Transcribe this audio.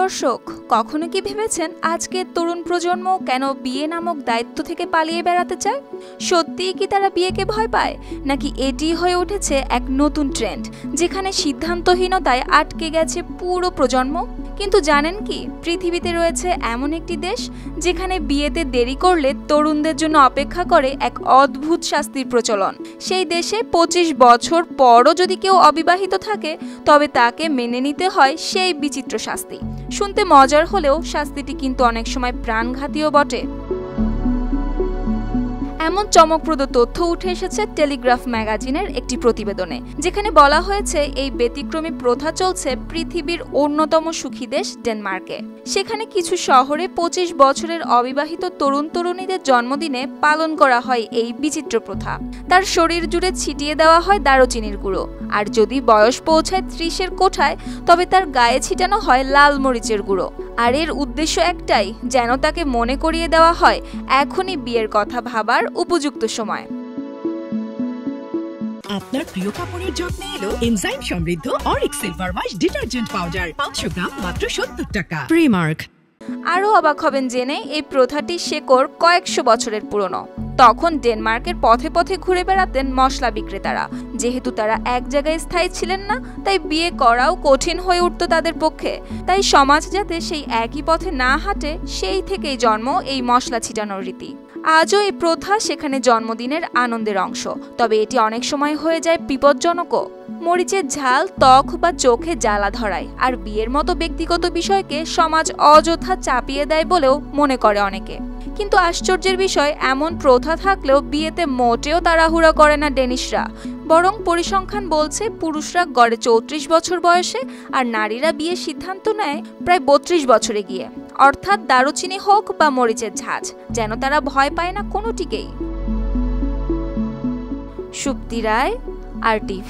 দর্শক, কখনো কি ভেবেছেন আজকের তরুণ প্রজন্ম কেন বিয়ে নামক দায়িত্ব থেকে পালিয়ে বেড়াতে চায়? সত্যিই কি তারা বিয়েকে ভয় পায়, নাকি এটি হয়ে উঠেছে এক নতুন ট্রেন্ড যেখানে সিদ্ধান্তহীনতায় আটকে গেছে পুরো প্রজন্ম? কিন্তু জানেন কি, পৃথিবীতে রয়েছে এমন একটি দেশ যেখানে বিয়েতে দেরি করলে তরুণদের জন্য অপেক্ষা করে এক অদ্ভুত শাস্তির প্রচলন। সেই দেশে 25 বছর পরও যদি কেউ অবিবাহিত থাকে, তবে তাকে মেনে নিতে হয় সেই বিচিত্র শাস্তি। শুনতে মজার হলেও শাস্তিটি কিন্তু অনেক সময় প্রাণঘাতীও বটে। এমন চমকপ্রদ তথ্য উঠে এসেছে টেলিগ্রাফ ম্যাগাজিনের একটি প্রতিবেদনে, যেখানে বলা হয়েছে এই ব্যতিক্রমী প্রথা চলছে পৃথিবীর অন্যতম সুখী দেশ ডেনমার্কে। সেখানে কিছু শহরে 25 বছরের অবিবাহিত তরুণ তরুণীদের জন্মদিনে পালন করা হয় এই বিচিত্র প্রথা। তার শরীর জুড়ে ছিটিয়ে দেওয়া হয় দারুচিনির গুঁড়ো, আর যদি বয়স পৌঁছায় 30-এর কোঠায়, তবে তার গায়ে ছিটানো হয় লাল মরিচের গুঁড়ো। আর এর উদ্দেশ্য একটাই, যেন তাকে মনে করিয়ে দেওয়া হয় এখনই বিয়ের কথা ভাবার উপযুক্ত সময়। আপনার প্রিয় কাপড়ের যত্নে এলো এনজাইম সমৃদ্ধ Arik silver wash detergent powder, 500 গ্রাম মাত্র 70 টাকা। প্রিমার্ক। আরও অবাক হবেন জেনে, এই প্রথাটি শেকড় কয়েকশো বছরের পুরনো। তখন ডেনমার্কের পথে পথে ঘুরে বেড়াতেন মশলা বিক্রেতারা। যেহেতু তারা এক জায়গায় স্থায়ী ছিলেন না, তাই বিয়ে করাও কঠিন হয়ে উঠত তাদের পক্ষে। তাই সমাজ যাতে সেই একই পথে না হাঁটে, সেই থেকেই জন্ম এই মশলা ছিটানোর রীতি। আজও এই প্রথা সেখানে জন্মদিনের আনন্দের অংশ, তবে এটি অনেক সময় হয়ে যায় বিপজ্জনকও। মরিচের ঝাল ত্বক বা চোখে জ্বালা ধরায়, আর বিয়ের মতো ব্যক্তিগত বিষয়কে সমাজ অযথা চাপিয়ে দেয় বলেও মনে করে অনেকে। কিন্তু আশ্চর্যের বিষয়, এমন প্রথা থাকলেও বিয়েতে মোটেও তাড়াহুড়া করে না ডেনিশরা। বরং পরিসংখ্যান বলছে পুরুষরা গড়ে 34 বছর বয়সে, আর নারীরা বিয়ের সিদ্ধান্ত নেয় প্রায় 32 বছরে গিয়ে। অর্থাৎ দারুচিনি হোক বা মরিচের ঝাঁজ, যেন তারা ভয় পায় না কোনোটিকেই। সুপ্তি রায়, RTV।